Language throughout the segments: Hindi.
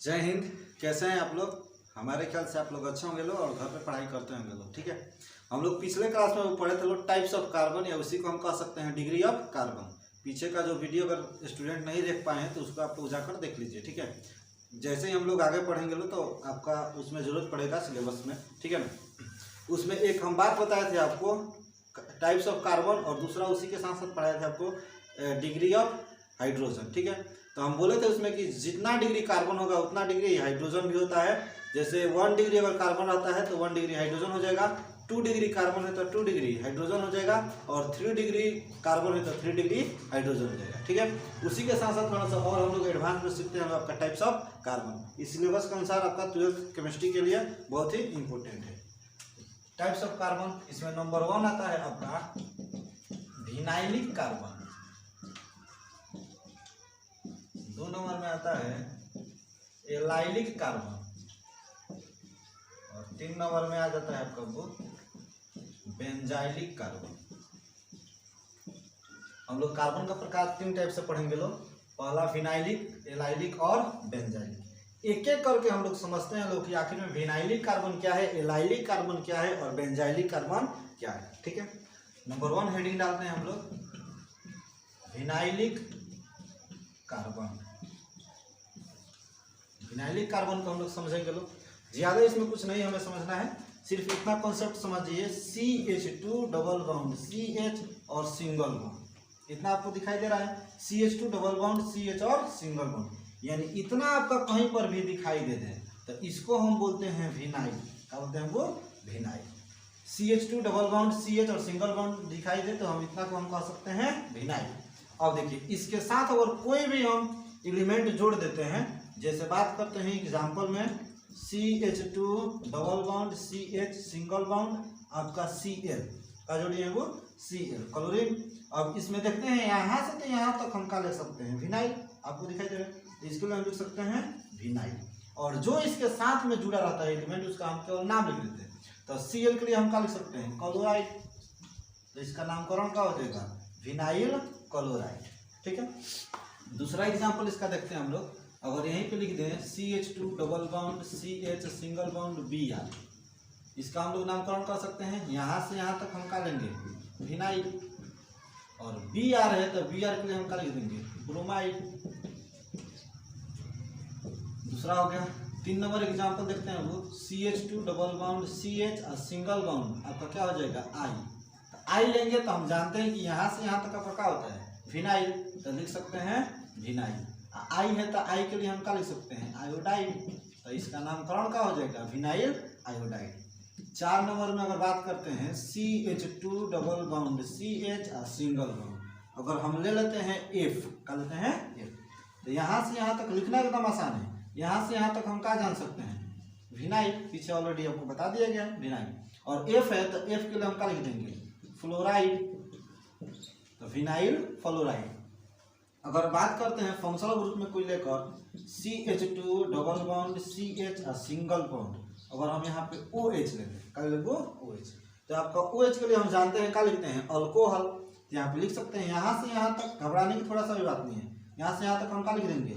जय हिंद। कैसे हैं आप लोग? हमारे ख्याल से आप लोग अच्छे होंगे लोग और घर पे पढ़ाई करते होंगे लोग। ठीक है, हम लोग पिछले क्लास में पढ़े थे लोग टाइप्स ऑफ कार्बन, या उसी को हम कह सकते हैं डिग्री ऑफ कार्बन। पीछे का जो वीडियो अगर स्टूडेंट नहीं देख पाए हैं तो उसको आप लोग जाकर देख लीजिए। ठीक है, जैसे ही हम लोग आगे पढ़ेंगे लोग तो आपका उसमें ज़रूरत पड़ेगा सिलेबस में। ठीक है ना, उसमें एक हम बात बताए थे आपको टाइप्स ऑफ कार्बन, और दूसरा उसी के साथ साथ पढ़ाए थे आपको डिग्री ऑफ हाइड्रोजन। ठीक है, तो हम बोले थे उसमें कि जितना डिग्री कार्बन होगा उतना डिग्री हाइड्रोजन भी होता है। जैसे 1 डिग्री अगर कार्बन रहता है तो 1 डिग्री हाइड्रोजन हो जाएगा, 2 डिग्री कार्बन है तो 2 डिग्री हाइड्रोजन हो जाएगा, और 3 डिग्री कार्बन है तो 3 डिग्री हाइड्रोजन हो जाएगा। ठीक है, उसी के साथ साथ थोड़ा सा और हम लोग एडवांस में सीखते हैं आपका टाइप्स ऑफ कार्बन। इस सिलेबस के अनुसार आपका 12th केमिस्ट्री के लिए बहुत ही इंपॉर्टेंट है। टाइप्स ऑफ कार्बन, इसमें नंबर 1 आता है आपका विनाइलिक कार्बन, 2 नंबर में आता है एलाइलिक कार्बन, और 3 नंबर में आ जाता है आपका वो बेंजाइलिक कार्बन। हम लोग कार्बन का प्रकार 3 टाइप से पढ़ेंगे लोग। पहला विनाइलिक, एलाइलिक और बेंजाइलिक। एक एक करके हम लोग समझते हैं लोग कि आखिर में विनाइलिक कार्बन क्या है, एलाइलिक कार्बन क्या है और बेंजाइलिक कार्बन क्या है। ठीक है, नंबर 1 हेडिंग डालते हैं हम लोग विनाइलिक कार्बन। विनाइलिक कार्बन को हम लोग समझेंगे लोग, ज्यादा इसमें कुछ नहीं हमें समझना है, सिर्फ इतना कॉन्सेप्ट समझिए CH2 डबल बॉन्ड CH और सिंगल बॉन्ड, इतना आपको दिखाई दे रहा है। CH2 डबल बॉन्ड CH और सिंगल बॉन्ड, यानी इतना आपका कहीं पर भी दिखाई दे दे तो इसको हम बोलते हैं विनाइल। क्या बोलते हैं वो? Vinyl. CH2 double bond CH और सिंगल बॉन्ड दिखाई दे तो हम इतना को हम कह सकते हैं विनाइल। अब देखिए इसके साथ अगर कोई भी हम एलिमेंट जोड़ देते हैं, जैसे बात करते हैं एग्जाम्पल में CH2 double bond CH single bond आपका Cl का जोड़िए वो Cl क्लोरीन। अब इसमें देखते हैं यहाँ से तो यहाँ तक हम क्या ले सकते हैं विनाइल, आपको दिखाई दे रहा है, तो इसके लिए हम लिख सकते हैं विनाइल। और जो इसके साथ में जुड़ा रहता है एलिमेंट उसका हम केवल नाम लिख देते हैं, तो Cl के लिए हम क्या लिख सकते हैं क्लोराइड, तो इसका नामकरण क्या हो जाएगा विनाइल क्लोराइड। ठीक है, दूसरा एग्जाम्पल इसका देखते हैं हम लोग। अगर यहीं पे लिख दें CH2 double bond CH single bond Br, इसका हम लोग नामकरण कर सकते हैं। यहाँ से यहाँ तक हम क्या लेंगे विनाइल, और Br है तो Br के लिए हम क्या लिख देंगे ब्रोमाइड। दूसरा हो गया। 3 नंबर एग्जाम्पल देखते हैं वो CH2 डबल बॉन्ड CH और सिंगल बॉन्ड आपका क्या हो जाएगा I, तो I लेंगे तो हम जानते हैं कि यहाँ से यहाँ तक आपका क्या होता है विनाइल, तो लिख सकते हैं विनाइल। I है तो I के लिए हम क्या लिख सकते हैं आयोडाइड, तो इसका नामकरण क्या हो जाएगा विनाइल आयोडाइड। 4 नंबर में अगर बात करते हैं CH2 डबल बॉन्ड CH और सिंगल बॉन्ड, अगर हम ले लेते हैं F, क्या लेते हैं F, तो यहाँ से यहाँ तक लिखना एकदम आसान है। यहाँ से यहाँ तक हम क्या जान सकते हैं विनाइल, पीछे ऑलरेडी आपको बता दिया गया है विनाइल। और F है तो F के लिए हम क्या लिख देंगे फ्लोराइड, तो विनाइल फ्लोराइड। अगर बात करते हैं फंक्शनल ग्रुप में कोई लेकर CH2 डबल बॉन्ड CH और सिंगल बॉन्ड, अगर हम यहाँ पे OH लेते हैं, क्या लिखो OH, तो आपका OH के लिए हम जानते हैं क्या लिखते हैं अल्कोहल, यहाँ पे लिख सकते हैं। यहाँ से यहाँ तक घबराने की थोड़ा सा भी बात नहीं है, यहाँ से यहाँ तक हम क्या लिख देंगे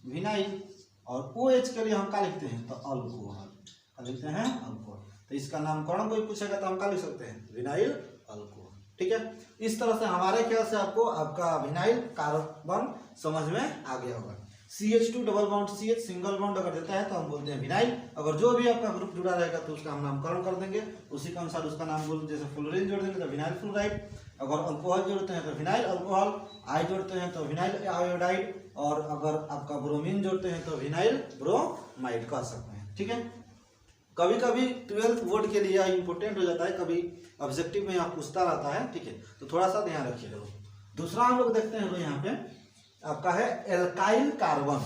विनाइल, और OH के लिए हम क्या लिखते हैं तो अल्कोहल, क्या लिखते हैं अल्कोहल। तो इसका नामकरण कोई पूछेगा तो हम क्या लिख सकते हैं विनाइल अल्कोहल। ठीक है, इस तरह से हमारे ख्याल से आपको आपका विनाइल कार्बन समझ में आ गया होगा। CH2 double bond CH single bond अगर देता है तो हम बोलते हैं विनाइल। अगर जो भी आपका ग्रुप जुड़ा रहेगा तो उसका हम नामकरण कर देंगे, उसी के अनुसार उसका नाम बोल, जैसे फ्लोरीन जोड़ देंगे तो विनाइल फ्लोराइड, अगर अल्कोहल जोड़ते हैं तो विनाइल अल्कोहल, I जोड़ते हैं तो विनाइल आयोडाइड, और अगर आपका ब्रोमीन जोड़ते हैं तो विनाइल ब्रोमाइड कह सकते हैं। ठीक है, कभी कभी 12th बोर्ड के लिए इंपॉर्टेंट हो जाता है, कभी ऑब्जेक्टिव में आप पूछता रहता है। ठीक है, तो थोड़ा सा ध्यान रखिएगा। दूसरा हम लोग देखते हैं तो यहाँ पे आपका है एल्काइल कार्बन,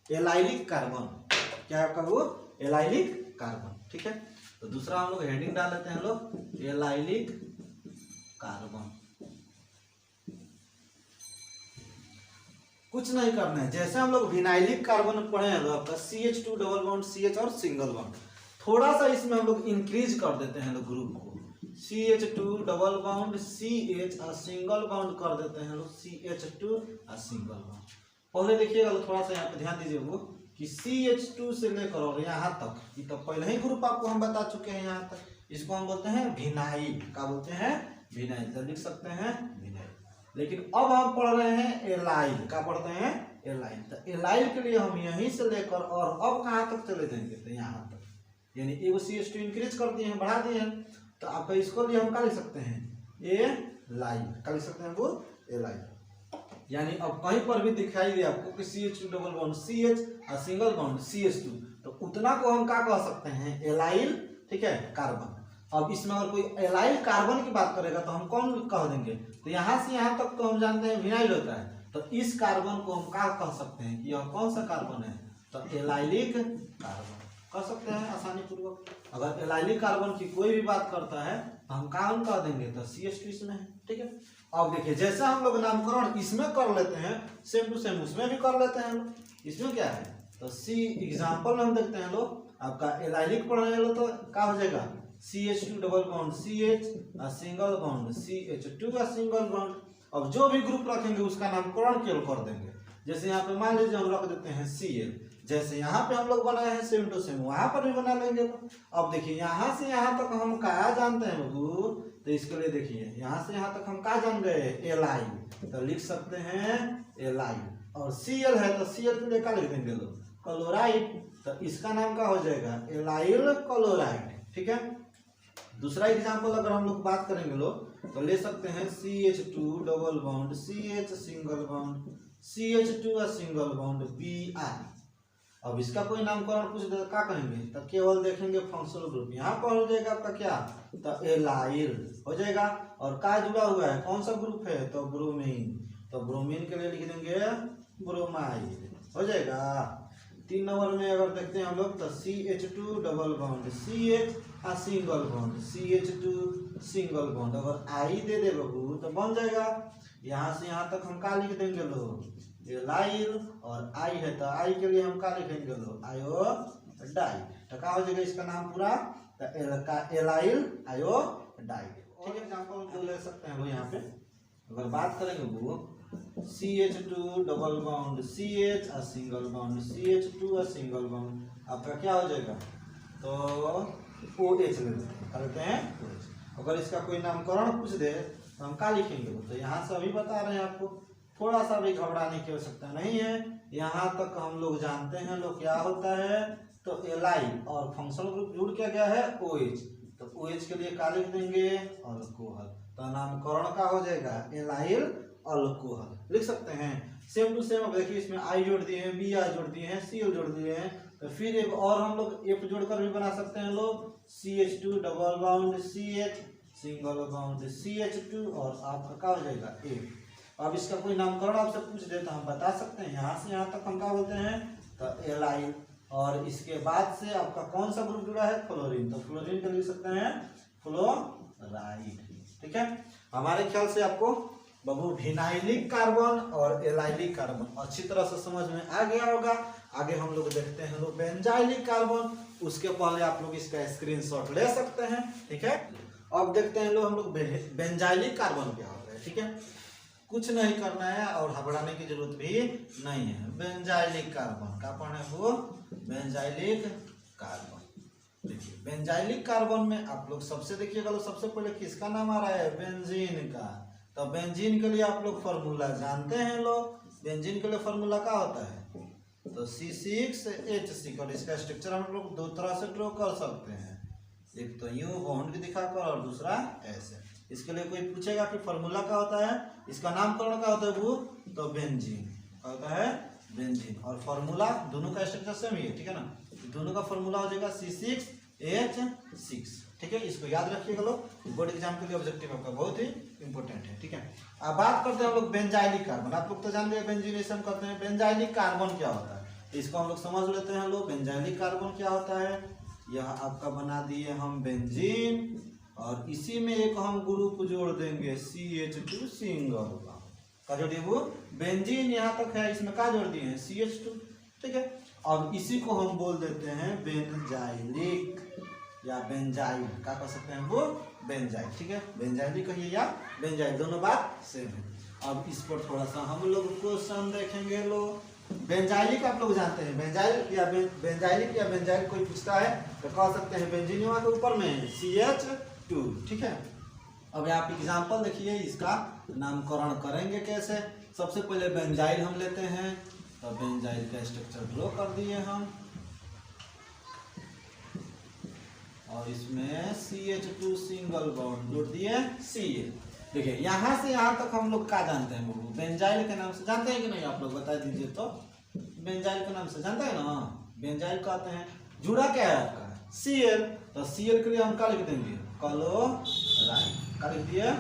एलाइलिक कार्बन, क्या आपका वो एलाइलिक कार्बन। ठीक है, तो दूसरा हम लोग हेडिंग डाल लेते हैं लोग एलाइलिक कार्बन। कुछ नहीं करना है, जैसे हम लोग विनाइलिक कार्बन पढ़े हैं लोग आपका CH2 डबल बॉन्ड CH और सिंगल बॉन्ड, थोड़ा सा इसमें हम लोग इंक्रीज कर देते हैं लोग ग्रुप को, CH2 डबल बॉन्ड CH और सिंगल बॉन्ड कर देते हैं लोग CH2 और सिंगल बॉन्ड। पहले देखिएगा थोड़ा सा यहाँ पे ध्यान दीजिए वो कि CH2 से लेकर और यहाँ तक, ये तो पहले ही ग्रुप आपको हम बता चुके हैं यहाँ तक, इसको हम बोलते हैं विनाइल। क्या बोलते हैं? विनाइल। तो लिख सकते हैं विनाइल। लेकिन अब हम पढ़ रहे हैं एलाइल। क्या पढ़ते हैं? एलाइल। तो एलाइल के लिए हम यहीं से लेकर और अब कहाँ तक चले जाएंगे? तो यहाँ तक, यानी एगो CH2 इंक्रीज कर दिए हैं, बढ़ा दिए हैं, तो आपका इसको लिए हम क्या लिख सकते हैं? एलाइल। क्या लिख सकते हैं वो? एलाइल। यानी अब कहीं पर भी दिखाई दे आपको कि CH2 डबल बॉन्ड CH और सिंगल बॉन्ड CH2, तो उतना को हम क्या कह सकते हैं? एलाइल। ठीक है, कार्बन। अब इसमें अगर कोई एलाइल कार्बन की बात करेगा तो हम कौन कह देंगे? तो यहाँ से यहाँ तक तो हम जानते हैं विनाइल होता है, तो इस कार्बन को हम क्या कह सकते हैं कि यह कौन सा कार्बन है? तो एलाइलिक कार्बन कह सकते हैं आसानी पूर्वक। अगर एलाइलिक कार्बन की कोई भी बात करता है तो हम कौन कह देंगे? तो CH2 इसमें है। ठीक है, अब देखिए जैसे हम लोग नामकरण इसमें कर लेते हैं, सेम टू सेम उसमें भी कर लेते हैं लोग। इसमें क्या है? तो एग्जाम्पल में हम देखते हैं लोग, आपका एलाइलिक पढ़ने लो तो क्या हो जाएगा? CH2 डबल बॉन्ड CH और सिंगल बॉन्ड CH2 का सिंगल बॉन्ड। अब जो भी ग्रुप रखेंगे उसका नामकरण केवल कर देंगे। जैसे यहाँ पे मान लीजिए हम रख देते हैं Cl, जैसे यहाँ पे हम लोग बनाए हैं सेम टू सेम वहां पर भी बना लेंगे। अब देखिए यहाँ से यहाँ तक हम क्या जानते हैं बाबू? तो इसके लिए देखिए यहाँ से यहाँ तक हम क्या जान गए? एलाइल। तो लिख सकते हैं एलाइल। और Cl है तो Cl के लिए क्या लिख देंगे लोग? क्लोराइड। तो इसका नाम क्या हो जाएगा? Allyl chloride. ठीक है, दूसरा एग्जाम्पल अगर हम लोग बात करेंगे लोग तो ले सकते हैं CH2 double bond CH single bond CH2 और सिंगल बॉन्ड Bi। अब इसका कोई नामकरण पूछ दे क्या कहेंगे? तो केवल देखेंगे फंक्शनल ग्रुप। यहाँ पर हो जाएगा आपका क्या? तो एलाइल हो जाएगा। और क्या जुड़ा हुआ है? कौन सा ग्रुप है? तो ब्रोमीन। तो ब्रोमीन के लिए लिख देंगे ब्रोमाइड हो जाएगा। 3 नंबर में अगर देखते हैं हम लोग तो CH2 डबल बॉन्ड CH और single bond CH2 single bond. अगर I दे दे बाबू तो बन जाएगा। यहाँ से यहाँ तक हम क्या लिख देंगे लोग? एलाइल। और I है तो I के लिए हम क्या लिखेंगे लोग? आयोडाइड। तो क्या हो जाएगा इसका नाम पूरा? तो एलाइल आयोडाइड। ठीक है, एग्जाम्पल जो ले सकते हैं वो यहाँ पे अगर बात करेंगे वो CH2 डबल बॉन्ड CH और सिंगल बॉन्ड CH2 और सिंगल बॉन्ड आपका क्या हो जाएगा? तो OH लेते हैं OH। अगर इसका कोई नामकरण पूछ दे तो हम क्या लिखेंगे? तो यहाँ से अभी बता रहे हैं आपको, थोड़ा सा भी घबराने की आवश्यकता नहीं है। यहाँ तक हम लोग जानते हैं लोग क्या होता है? तो एलाइल और फंक्शनल ग्रुप जुड़ क्या गया है? OH। तो OH के लिए क्या लिख देंगे? अल्कोहल। तो नामकरण का हो जाएगा एलाइल अल्कोहल लिख सकते हैं। सेम टू सेम अब देखिए इसमें I जोड़ दिए हैं, Bi जोड़ दिए हैं, Cl जोड़ दिए हैं, तो फिर एक और हम लोग F जोड़कर भी बना सकते हैं लोग CH2 double bond CH single bound CH2 और आपका क्या हो जाएगा? F। अब इसका कोई नामकरण आपसे पूछ दे तो हम बता सकते हैं। यहाँ से यहाँ तक हम क्या बोलते हैं? तो एलाइल। और इसके बाद से आपका कौन सा ग्रुप जुड़ा है? फ्लोरीन। तो फ्लोरीन को लिख सकते हैं फ्लोराइड। ठीक है, हमारे ख्याल से आपको बाबू विनाइलिक कार्बन और एलाइलिक कार्बन अच्छी तरह से समझ में आ गया होगा। आगे हम लोग देखते हैं लोग बेंजाइलिक कार्बन। उसके पहले आप लोग इसका स्क्रीनशॉट ले सकते हैं। ठीक है, अब देखते हैं लोग हम लोग बेंजाइलिक कार्बन क्या होता है। ठीक है, कुछ नहीं करना है और घबराने की जरूरत भी नहीं है। बेंजाइलिक कार्बन का पढ़ना है वो बेंजाइलिक कार्बन। देखिए बेंजाइलिक कार्बन में आप लोग सबसे देखिएगा तो सबसे पहले किसका नाम आ रहा है? बेंजीन का। तो बेंजीन के लिए आप लोग फॉर्मूला जानते हैं लोग। बेंजीन के लिए फॉर्मूला क्या होता है? तो C6H6। और इसका स्ट्रक्चर हम लोग दो तरह से ड्रॉ कर सकते हैं, एक तो U बॉन्ड भी दिखाकर और दूसरा ऐसे। इसके लिए कोई पूछेगा कि फॉर्मूला क्या होता है, इसका नामकरण क्या होता है वो? तो बेंजीन क्या होता है? बेंजीन। और फॉर्मूला दोनों का स्ट्रक्चर सेम ही है, ठीक है ना। दोनों का फॉर्मूला हो जाएगा C6H6। ठीक है, इसको याद रखिएगा लोग, बोर्ड एग्जाम के लिए ऑब्जेक्टिव आपका बहुत ही इंपॉर्टेंट है। ठीक है, अब बात करते हैं हम लोग बेंजाइलिक कार्बन। आप लोग तो जान रहे हैं बेंजीनेशन करते हैं। बेंजाइलिक कार्बन क्या होता है इसको हम लोग समझ लेते हैं लोग। बेंजाइलिक कार्बन क्या होता है? यह आपका बना दिए हम बेंजीन और इसी में एक हम ग्रुप जोड़ देंगे CH2 सिंगल का जोड़ दिए वो बेंजीन। यहाँ तक है, इसमें क्या जोड़ दिए हैं? CH2। ठीक है, अब इसी को हम बोल देते हैं बेंजाइलिक या बेंजाइल। क्या कर सकते हैं वो? बेंजाइल। ठीक है, बेंजाइलिक कहिए या बेंजाइल, दोनों बात सेम है। अब इस पर थोड़ा सा हम लोग क्वेश्चन देखेंगे लोग। बेंजाइलिक आप लोग जानते हैं, बेंजाइलिक या बेंजाइल कोई पूछता है तो कह सकते हैं बेंजीनियम के ऊपर में CH2, ठीक है। अब यहाँ पे एग्जाम्पल देखिए, इसका नामकरण करेंगे कैसे। सबसे पहले बेंजाइल हम लेते हैं, तो बेंजाइल का स्ट्रक्चर ड्रॉ कर दिए हम, और इसमें CH2 सिंगल बॉन्ड जोड़ दिए Cl। देखिए यहाँ से यहाँ तक हम लोग क्या जानते हैं, वो बेंजाइल के नाम से जानते हैं कि नहीं, आप लोग बता दीजिए। तो बेंजाइल के नाम से जानते हैं ना, बेंजाइल कहते हैं। जुड़ा क्या है आपका Cl, तो Cl के लिए हम क्या लिख देंगे, क्लोराइड। क्या लिख दिए,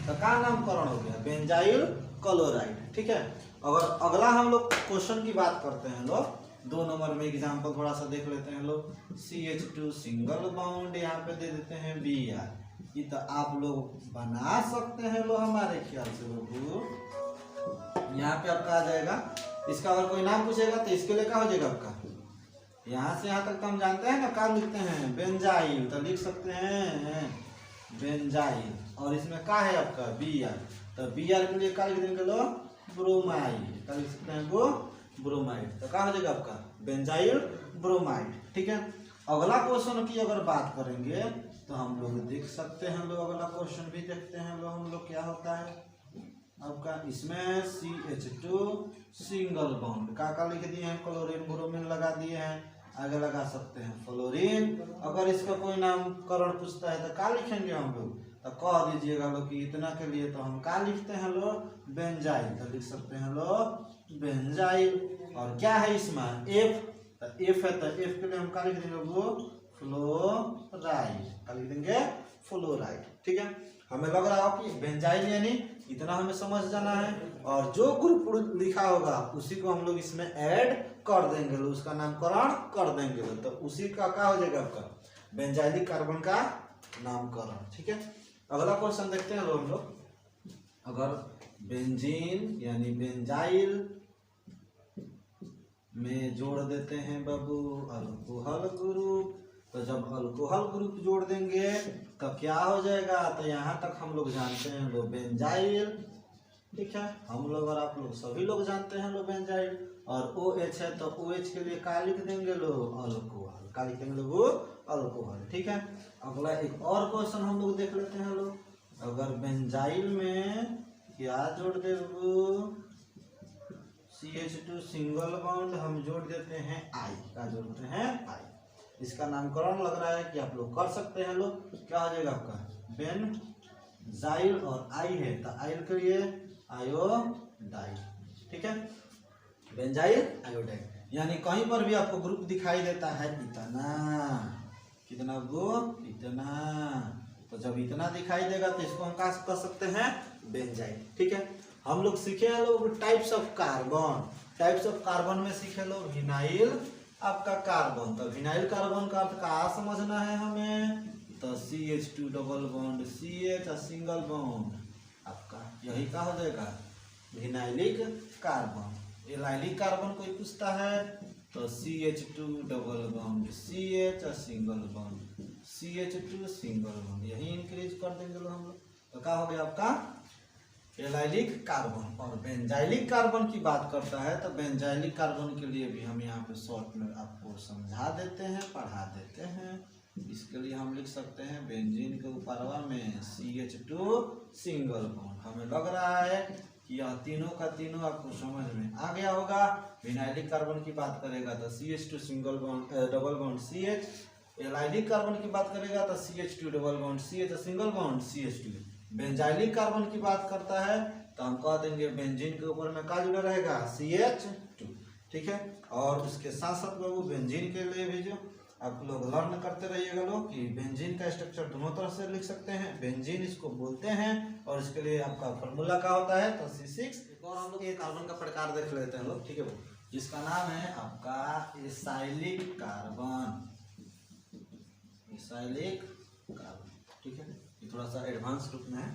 तो क्या नामकरण हो गया, बेंजाइल क्लोराइड, ठीक है। अगर अगला हम लोग क्वेश्चन की बात करते हैं लोग, 2 नंबर में एग्जाम्पल थोड़ा सा देख लेते हैं लोग। CH2 सिंगल बॉन्ड यहाँ पे दे देते हैं Br, ये तो आप लोग बना सकते हैं लोग हमारे ख्याल से लोग। यहाँ पे आपका आ जाएगा, इसका अगर कोई नाम पूछेगा तो इसके लिए क्या हो जाएगा आपका, यहाँ से यहाँ तक तो हम जानते हैं ना, क्या लिखते हैं बेंजाइल, तो लिख सकते हैं बेंजाइल। और इसमें क्या है आपका Br, तो Br के लिए क्या लिख देंगे लोग, ब्रोमाइड। क्या लिख सकते हैं वो, ब्रोमाइड। तो क्या हो जाएगा आपका बेंजाइल ब्रोमाइड, ठीक है। अगला क्वेश्चन की अगर बात करेंगे तो हम लोग देख सकते हैं लोग, अगला क्वेश्चन भी देखते हैं लोग हम लोग क्या होता है आपका। इसमें CH2 सिंगल बॉन्ड का लिख दिए हैं, क्लोरीन ब्रोमीन लगा दिए हैं, आगे लगा सकते हैं फ्लोरीन। अगर इसका कोई नामकरण पूछता है तो क्या लिखेंगे हम लोग, तो कह दीजिएगा लोग कि इतना के लिए तो हम क्या लिखते हैं लोग, बेंजाइल। तो लिख सकते हैं लोग बेंजाइल। और क्या है इसमें F, तो F है, तो F के लिए हम क्या लिख देंगे वो, फ्लोराइड। क्या लिख देंगे, फ्लोराइड, ठीक है। हमें लग रहा हो कि बेंजाइल यानी इतना हमें समझ जाना है, और जो ग्रुप लिखा होगा उसी को हम लोग इसमें ऐड कर देंगे, उसका नामकरण कर देंगे, तो उसी का क्या हो जाएगा आपका बेंजाइलिक कार्बन का नामकरण, ठीक है। अगला क्वेश्चन देखते हैं हम लोग। अगर बेंजीन यानी बेंजाइल में जोड़ देते हैं बाबू अल्कोहल ग्रुप, तो जब अल्कोहल ग्रुप जोड़ देंगे तो क्या हो जाएगा, तो यहाँ तक हम लोग जानते हैं लो बेंजाइल, ठीक है। हम लोग और आप लोग सभी लोग जानते हैं लो बेंजाइल। और OH है, तो OH के लिए क्या लिख देंगे लो, अल्कोहल। क्या लिख देंगे वो, अल्कोहल, ठीक है। अगला एक और क्वेश्चन हम लोग देख लेते हैं लोग। अगर बेंजाइल में क्या जोड़ दे CH2 सिंगल बॉन्ड हम जोड़ देते हैं I, क्या जोड़ते हैं I। इसका नामकरण लग रहा है कि आप लोग कर सकते हैं लोग, क्या हो जाएगा आपका बेंजाइल, और I है तो आइल के लिए आयोडाइड, ठीक है। बेंजाइल आयोडाइड, यानी कहीं पर भी आपको ग्रुप दिखाई देता है इतना, कितना वो, इतना, तो जब इतना दिखाई देगा तो इसको हम क्या कर सकते हैं, बेंजाइल, ठीक है। हम लोग सीखे हैं लोग types of carbon, types of carbon में सीखे लोग विनाइल आपका कार्बन। तो विनाइल कार्बन का अर्थ क्या समझना है हमें, तो CH2 डबल बॉन्ड CH और सिंगल बॉन्ड आपका, यही क्या हो जाएगा विनाइलिक कार्बन। एलाइलिक कार्बन कोई पूछता है तो CH2 डबल बॉन्ड CH और single bond CH2 single bond, यही इंक्रीज कर देंगे लोग हम लोग, तो क्या हो गया आपका एलाइलिक कार्बन। और बेंजाइलिक कार्बन की बात करता है तो बेंजाइलिक कार्बन के लिए भी हम यहाँ पे शॉर्ट में आपको समझा देते हैं, पढ़ा देते हैं। इसके लिए हम लिख सकते हैं बेंजीन के ऊपरवा में CH2 सिंगल बॉन्ड। हमें लग रहा है कि यह तीनों का तीनों आपको समझ में आ गया होगा। विनाइलिक कार्बन की बात करेगा तो CH2 single bond double bond CH, allylic carbon की बात करेगा तो CH2 double bond CH single bond CH2। Benzylic carbon की बात करता है तो हम कह देंगे बेंजीन के ऊपर में क्या जुड़ा रहेगा CH2, ठीक है। और उसके साथ साथ बाबू बेंजीन के लिए भी जो आप लोग लर्न करते रहिएगा लोग कि बेंजीन का स्ट्रक्चर दोनों तरह से लिख सकते हैं। बेंजीन इसको बोलते हैं और इसके लिए आपका फॉर्मूला क्या होता है तो C6। और हम लोग एक कार्बन का प्रकार देख लेते हैं लोग, ठीक है, जिसका नाम है आपका एसाइलिक कार्बन, एसाइलिक कार्बन, ठीक है। ये थोड़ा सा एडवांस रूप में है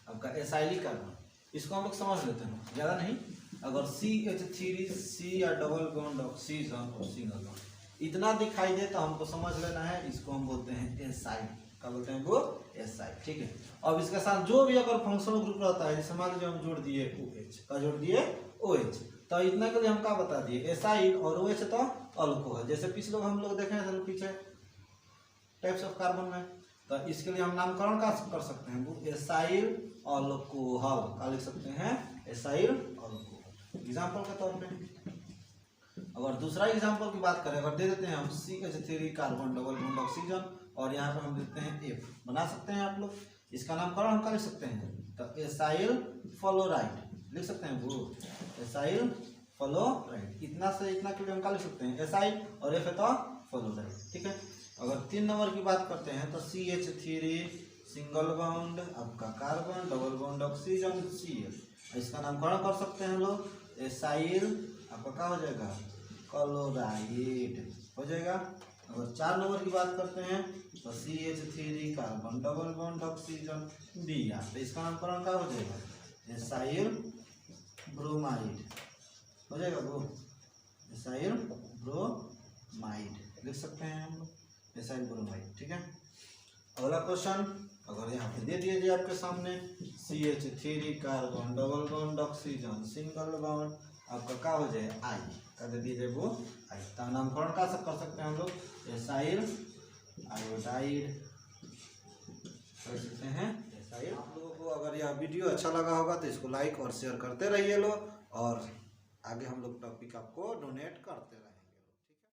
आपका एसाइलिक कार्बन। इसको हम लोग समझ लेते हैं ज़्यादा नहीं। अगर CH3 C या डबल बॉन्ड ऑक्सीजन और सिंगल बॉन्ड इतना दिखाई दे तो हमको समझ लेना है, इसको हम बोलते हैं एसाइल। क्या बोलते हैं वो SI। ठीक है, अब इसके साथ जो भी अगर फंक्शनल ग्रुप रहता है, जैसे मान लीजिए हम जोड़ दिए OH का, जोड़ दिए OH, तो इतना के लिए हम क्या बता दिए एसाइल और OH तो अल्कोहल। जैसे पिछले हम लोग देखे हैं पीछे टाइप्स ऑफ कार्बन में, तो इसके लिए हम नामकरण का कर सकते हैं वो एसाइल अल्कोहल, क्या लिख सकते हैं एसाइल अल्कोहल एग्जाम्पल के तौर पे। अगर दूसरा एग्जाम्पल की बात करें, अगर दे देते हैं हम CH3 carbon double bond oxygen और यहाँ पे हम देते हैं F, बना सकते हैं आप लोग, इसका नामकरण हम क्या लिख सकते हैं, तो एसाइल फ्लोराइड लिख सकते हैं वो एसाइल फ्लोराइड। इतना से इतना के लिए हम क्या लिख सकते हैं एसाइल और F है तो फ्लोराइड। ठीक है, अगर 3 नंबर की बात करते हैं तो CH3 सिंगल बॉन्ड आपका carbon double bond oxygen Cl, इसका नामकरण कर सकते हैं हम लोग एसाइल आपका क्या हो जाएगा क्लोराइड हो जाएगा। अगर 4 नंबर की बात करते हैं तो CH3 carbon double bond oxygen Br, तो इसका नामकरण क्या हो जाएगा एसाइल ब्रोमाइड हो जाएगा वो एसाइल ब्रोमाइड लिख सकते हैं हम लोग एसाइल ब्रोमाइड। ठीक है, अगला क्वेश्चन अगर यहाँ पे दे दिए जाए आपके सामने CH3 carbon double bond oxygen single bond आपका क्या हो जाए I, क्या दे दिए जाए वो I, तो नामकरण का सब कर सकते हैं हम लोग एसाइल आयोडाइड कर सकते हैं एसाइल। आप लोगों को अगर यह वीडियो अच्छा लगा होगा तो इसको लाइक और शेयर करते रहिए लोग, और आगे हम लोग टॉपिक आपको डोनेट करते रहे।